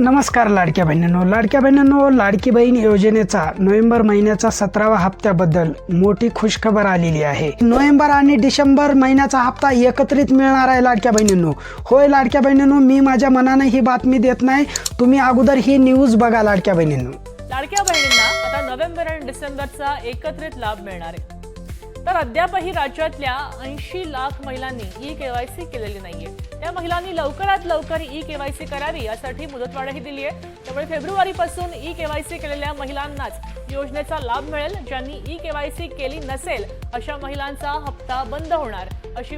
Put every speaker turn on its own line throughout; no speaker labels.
नमस्कार लाडक्या बहिणींनो, लाडकी बहीण योजनेचा नोव्हेंबर महिन्याचा 17वा हप्त्याबद्दल मोठी खुशखबर आलेली आहे। नोव्हेंबर आणि डिसेंबर महिन्याचा हप्ता एकत्रित मिळणार आहे लाडक्या बहिणींनो। होय लाडक्या बहिणींनो, मी माझ्या मनाने ही बातमी देत नाही, तुम्ही अगोदर ही न्यूज बघा लाडक्या बहिणींनो।
लाडक्या बहिणींना आता नोव्हेंबर आणि डिसेंबरचा एकत्रित लाभ मिळणार आहे। तर अद्यापही राज्यातल्या 80 लाख महिलांनी ई-केवायसी केलेली नाहीये। त्या महिलांनी लवकरात लवकर ई-केवायसी करावी यासाठी मुदतवाढही दिली आहे। त्यामुळे फेब्रुवारीपासून ई-केवायसी केलेल्या महिलांनाच योजनेचा लाभ मिळेल। ज्यांनी ई-केवायसी केली नसेल अशा महिलांचा हप्ता बंद होणार अशी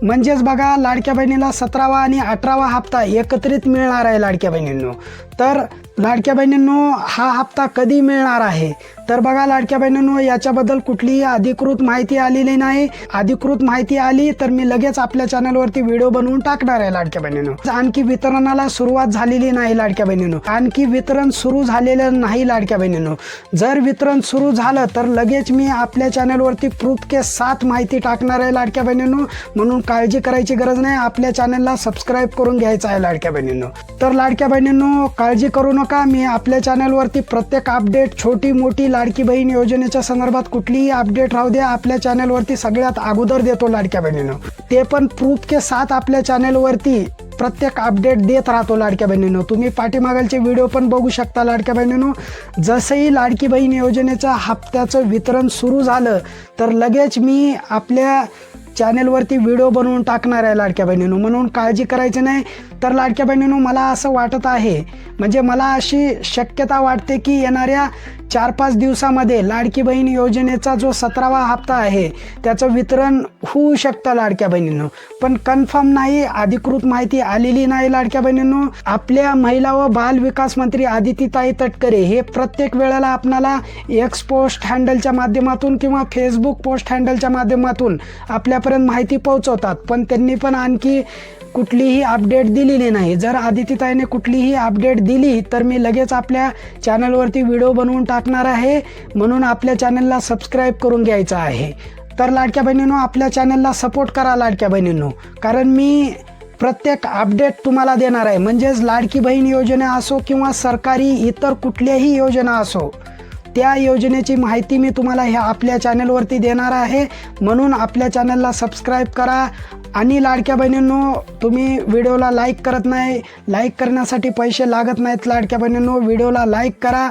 म्हणजेच बघा, लाडक्या बहिणीला 17वा आणि 18वा हप्ता एकत्रित मिळणार आहे लाडक्या बहिणींनो। तर लाडक्या बहिणींनो, हा हप्ता कधी मिळणार आहे तर बघा लाडक्या बहिणींनो, याच्याबद्दल कुठलीही अधिकृत माहिती आलेली नाही। अधिकृत माहिती आली तर मी लगेच आपल्या चॅनलवरती व्हिडिओ बनवून टाकणार आहे लाडक्या बहिणींनो। आणखी वितरणाला सुरुवात झालेली नाही लाडक्या बहिणींनो, आणखी वितरण सुरू झालेलं नाही लाडक्या बहिणींनो। जर वितरण सुरू झालं तर लगेच मी आपल्या चॅनलवरती प्रूफ के साथ माहिती टाकणार आहे लाडक्या बहिणींनो, म्हणून काळजी करायची गरज नाही। आपल्या चॅनलला सबस्क्राईब करून घ्यायचं आहे लाडक्या बहिणींनो। तर लाडक्या बहिणींनो, काळजी करू नका, मी आपल्या चॅनलवरती प्रत्येक अपडेट, छोटी मोठी लाडकी बहीण योजनेच्या संदर्भात कुठलीही अपडेट राहू द्या, आपल्या चॅनलवरती सगळ्यात अगोदर देतो लाडक्या बहिणींनो। ते पण प्रूफ के साथ आपल्या चॅनलवरती प्रत्येक अपडेट देत राहतो लाडक्या बहिणींनो। तुम्ही पाठीमागलचे व्हिडिओ पण बघू शकता लाडक्या बहिणींनो। जसंही लाडकी बहीण योजनेच्या हप्त्याचं वितरण सुरू झालं तर लगेच मी आपल्या चॅनलवरती व्हिडिओ बनवून टाकणार आहे लाडक्या बहिणींनो, म्हणून काळजी करायची नाही। तर लाडक्या बहिणींनो, मला असं वाटत आहे, म्हणजे मला अशी शक्यता वाटते की येणाऱ्या 4-5 दिवसामध्ये लाडकी बहीण योजनेचा जो 17वा हप्ता आहे त्याचं वितरण होऊ शकतं लाडक्या बहिणींनो, पण कन्फर्म नाही, अधिकृत माहिती आलेली नाही लाडक्या बहिणींनो। आपल्या महिला व बाल विकास मंत्री आदितीताई तटकरे हे प्रत्येक वेळेला आपल्याला एक्स पोस्ट हँडलच्या माध्यमातून किंवा फेसबुक पोस्ट हँडलच्या माध्यमातून आपल्यापर्यंत माहिती पोहोचवतात, पण त्यांनी पण आणखी कुठलीही अपडेट दिलेली नाही। जर आदितीताईने कुठलीही अपडेट दिली तर मी लगेच आपल्या चॅनलवरती व्हिडिओ बनवून टाकणार आहे, म्हणून आपल्या चॅनलला सबस्क्राईब करून घ्यायचं आहे। तर लाडक्या बहिणींनो, आपल्या चॅनलला सपोर्ट करा लाडक्या बहिणींनो, कारण मी प्रत्येक अपडेट तुम्हाला देणार आहे। म्हणजेच लाडकी बहीण योजना असो किंवा सरकारी इतर कुठल्याही योजना असो, त्या योजनेची माहिती मी तुम्हाला ह्या आपल्या चॅनलवरती देणार आहे, म्हणून आपल्या चॅनलला सबस्क्राईब करा। आणि लाडक्या बहिणींनो, तुम्ही व्हिडिओला लाईक करत नाही, लाईक करण्यासाठी पैसे लागत नाहीत लाडक्या बहिणींनो, व्हिडिओला लाईक करा।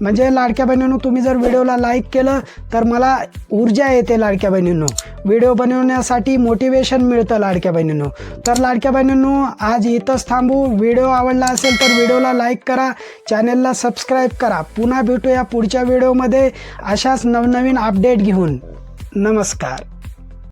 म्हणजे लाडक्या बहिणींनो, तुम्ही जर व्हिडिओला लाईक केलं तर मला ऊर्जा येते लाडक्या बहिणींनो, व्हिडिओ बनवण्यासाठी मोटिवेशन मिळतं लाडक्या बहिणींनो। तर लाडक्या बहिणींनो, आज इथंच थांबू। व्हिडिओ आवडला असेल तर व्हिडिओला लाईक करा, चॅनलला सबस्क्राईब करा। पुन्हा भेटूया पुढच्या व्हिडिओमध्ये अशाच नवनवीन अपडेट घेऊन। नमस्कार।